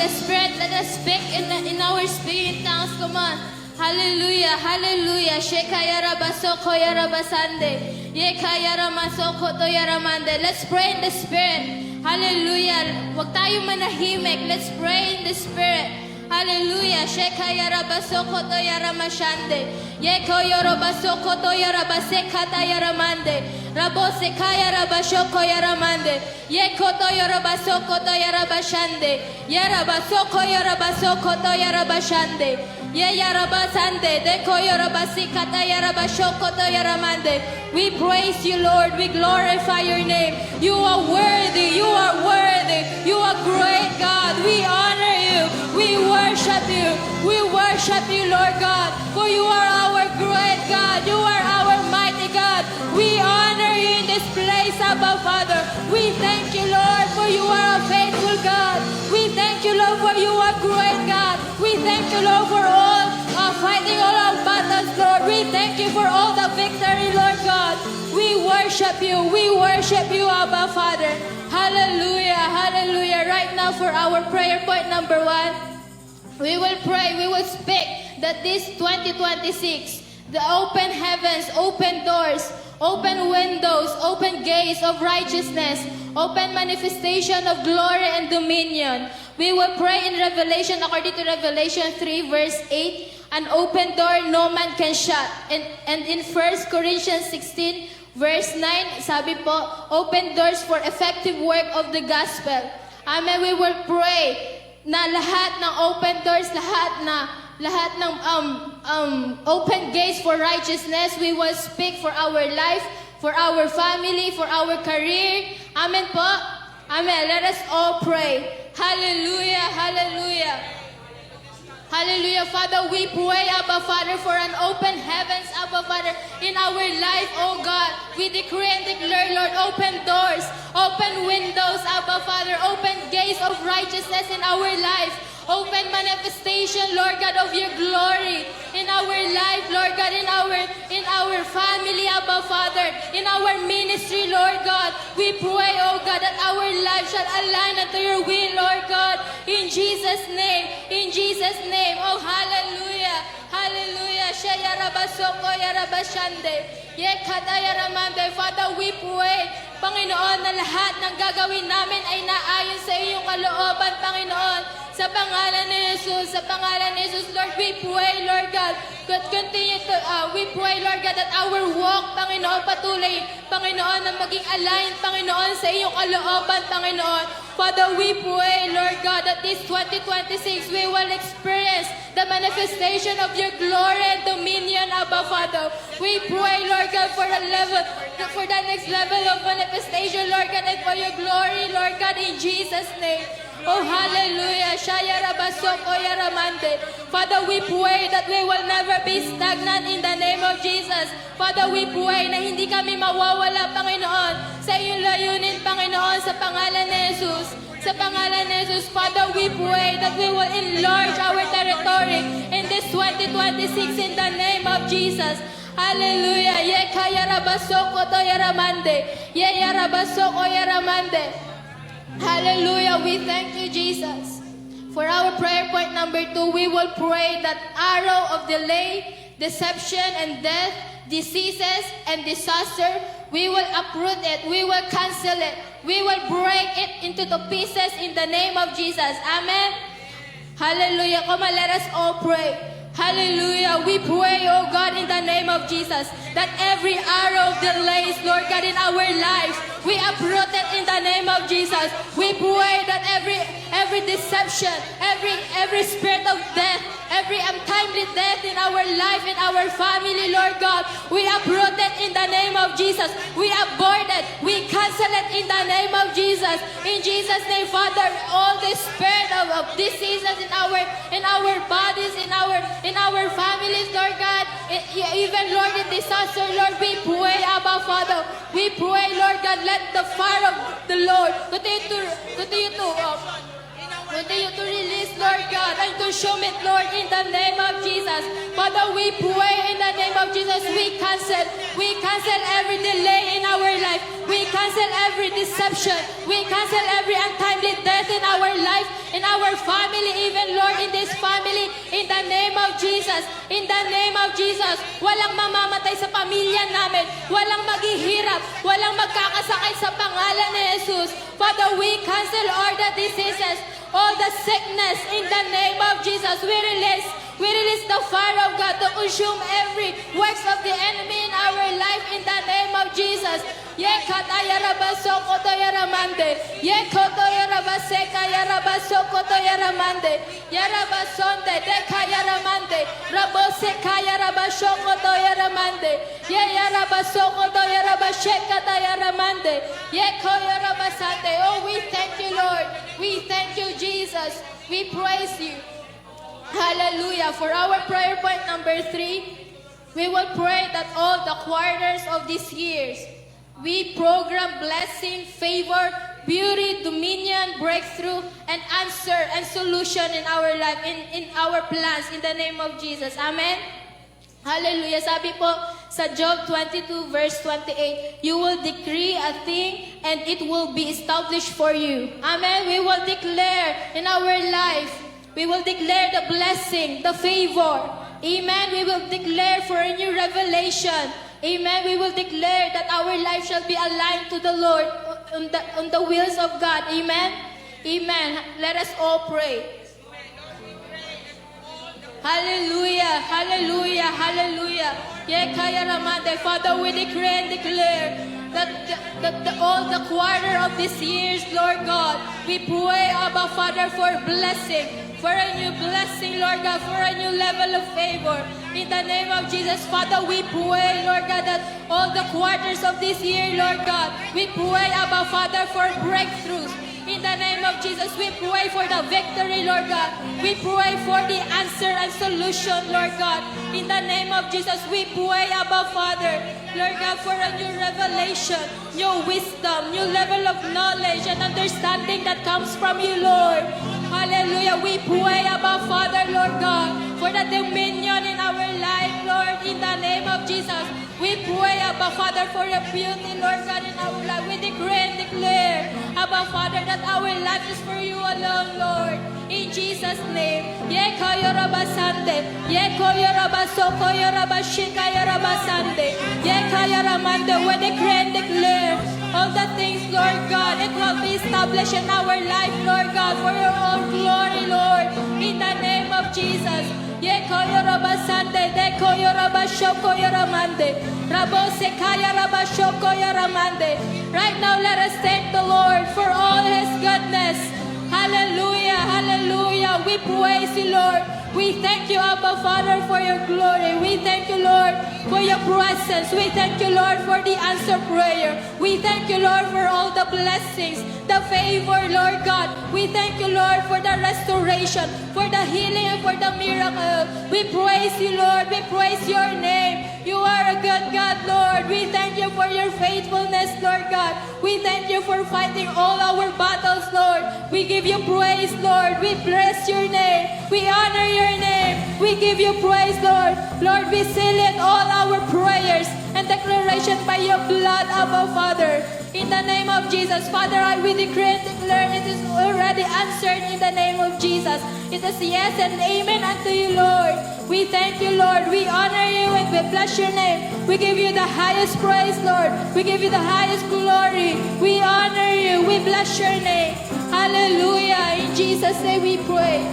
the Spirit. Let us speak in our spirit tongues. Come on. Hallelujah, hallelujah. Shekayara basoko yara basande. Yekayara masoko to yara mande. Let's pray in the Spirit. Hallelujah. Huwag tayo manahimik. Let's pray in the Spirit. Hallelujah. Shekayara basoko to yara mashande. Yeko yoro basoko to yara basekata yara mande. Rabose kayara basoko yara mande. Yeko to yoro basoko to yara bashande. Yara basoko yara basoko to yara bashande. Ye yarabasande, deko yarabasikata yarabashokoto yaramande. We praise you, Lord. We glorify your name. You are worthy. You are worthy. You are great, God. We honor you. We worship you. We worship you, Lord God. For you are our great God. You are our mighty God. We honor you in this place, Abba Father. We thank you, Lord, for you are a faithful God. We thank you, Lord, for you are great God. We thank you, Lord, for fighting all our battles, Lord. We thank you for all the victory, Lord God. We worship you. We worship you, Abba Father. Hallelujah. Hallelujah. Right now for our prayer point number 1, we will pray, we will speak that this 2026, the open heavens, open doors, open windows, open gates of righteousness, open manifestation of glory and dominion. We will pray in Revelation, according to Revelation 3 verse 8, an open door no man can shut. And in 1 Corinthians 16 verse 9, sabi po, open doors for effective work of the gospel. Amen. We will pray na lahat ng open doors, lahat ng open gates for righteousness, we will speak for our life, for our family, for our career. Amen po. Amen. Let us all pray. Hallelujah, hallelujah. Hallelujah. Father, we pray, Abba Father, for an open heavens, Abba Father, in our life, oh God. We decree and declare, Lord, open doors, open windows, Abba Father, open gates of righteousness in our life. Open manifestation, Lord God, of your glory in our life, Lord God, in our family, Abba Father, in our ministry, Lord God. We pray, oh God, that our life shall align unto your will, Lord God, in Jesus' name, in Jesus' name. Oh, hallelujah, hallelujah. Shaya rabasoko yarabashande. Yekatayaramande. Father, we pray, Panginoon, na lahat ng gagawin namin ay naayon sa iyong kalooban, Panginoon. Sa pangalan ni Jesus, sa pangalan ni Jesus, Lord, we pray, Lord God, continue to, we pray, Lord God, that our walk, Panginoon, patuloy, Panginoon, na maging aligned, Panginoon, sa iyong kalooban, Panginoon. Father, we pray, Lord God, that this 2026, we will experience the manifestation of your glory and dominion, Abba Father. We pray, Lord God, for the next level of manifestation, Lord God, and for your glory, Lord God, in Jesus' name. Oh, hallelujah. Shaya rabasoko yaramande. Father, we pray that we will never be stagnant in the name of Jesus. Father, we pray na hindi kami mawawala, Panginoon, sa iyong layunin, Panginoon, sa pangalan ni Jesus. Sa pangalan ni Jesus, Father, we pray that we will enlarge our territory in this 2026 in the name of Jesus. Hallelujah. Ye kaya rabasoko to yaramande. Ye yarabasoko yaramande. Hallelujah. We thank you, Jesus. For our prayer point number 2, we will pray that arrow of delay, deception, and death, diseases, and disaster, we will uproot it. We will cancel it. We will break it into the pieces in the name of Jesus. Amen. Hallelujah. Come on, let us all pray. Hallelujah. We pray, oh God, in the name of Jesus, that every arrow of delays, Lord God, in our lives, we uproot it in the name of Jesus. We pray that every deception, every spirit of death, every untimely death in our life, in our family, Lord God, we uproot it in the name of Jesus. We abort it. We cancel it in the name of Jesus. In Jesus' name, Father, all the spirit of diseases in our bodies, in our families, Lord God, even, Lord, in disaster, Lord, we pray, Abba Father, we pray, Lord God, let the fire of the Lord continue to release, Lord Lord God, and consume it, Lord, in the name of Jesus. Father, we pray in the name of Jesus. We cancel every delay in our life. We cancel every deception. We cancel every untimely death in our life, in our family, even, Lord, in this family, in the name of Jesus. In the name of Jesus, walang mamamatay sa pamilya namin, walang maghihirap, walang magkakasakit sa pangalan ni Jesus. Father, we cancel all the diseases, all the sickness, in the name of Jesus. We release the fire of God to consume every works of the enemy in our life, in the name of Jesus. Yekatayarabasokotoyaramande. Yekotoyarabasekayarabasokotoyaramande. Yarabasonde dekayaramande. Rabosekayarabashokotoyaramande. Yeyarabasokotoyarabashekatayaramande. Yekoyarabasande. Oh, we thank you, Lord. We thank you, Jesus. We praise you. Hallelujah. For our prayer point number 3, we will pray that all the quarters of these years, we program blessing, favor, beauty, dominion, breakthrough, and answer and solution in our life, in our plans, in the name of Jesus. Amen? Hallelujah. Sabi po sa Job 22 verse 28, you will decree a thing and it will be established for you. Amen? We will declare in our life, we will declare the blessing, the favor. Amen. We will declare for a new revelation. Amen. We will declare that our life shall be aligned to the Lord on the wills of God. Amen. Amen. Let us all pray. Hallelujah. Hallelujah. Hallelujah. Father, we decree and declare that all the quarter of this years, Lord God, we pray, Abba Father, for blessing, for a new blessing, Lord God, for a new level of favor. In the name of Jesus, Father, we pray, Lord God, that all the quarters of this year, Lord God, we pray, Abba Father, for breakthroughs. In the name of Jesus, we pray for the victory, Lord God. We pray for the answer and solution, Lord God. In the name of Jesus, we pray, Abba Father, Lord God, for a new revelation, new wisdom, new level of knowledge and understanding that comes from you, Lord. Hallelujah. We pray, Abba Father, Lord God, for the dominion in our life, Lord, in the name of Jesus. We pray, Abba Father, for your beauty, Lord God, in our life. We decree and declare, Abba Father, that our life is for you alone, Lord. In Jesus' name. Yekoyorabasande. Yekoyorabasokoyorabashikayorabasande. Yekoyoramande. We decree and declare all the things, Lord God, it will be established in our life, Lord God, for your own glory, Lord. In the name of Jesus. Yekoyorabasande, dekoyorabashokoyoramande, rabosekayarabashokoyoramande. Right now, let us thank the Lord for all His goodness. Hallelujah, hallelujah. We praise you, Lord. We thank you, Abba Father, for your glory. We thank you, Lord, for your presence. We thank you, Lord, for the answer prayer. We thank you, Lord, for all the blessings, the favor, Lord God. We thank you, Lord, for the restoration, for the healing, and for the miracle. We praise you, Lord. We praise your name. You are a good God, Lord. We thank you for your faithfulness, Lord God. We thank you for fighting all our battles, Lord. We give you praise, Lord. We bless your name. We honor your name. We give you praise, Lord. Lord, we seal it all our prayers and declaration by your blood, Abba Father. In the name of Jesus, Father, we decree and declare it is already answered in the name of Jesus. It is yes and amen unto you, Lord. We thank you, Lord. We honor you and we bless your name. We give you the highest praise, Lord. We give you the highest glory. We honor you. We bless your name. Hallelujah. In Jesus' name we pray.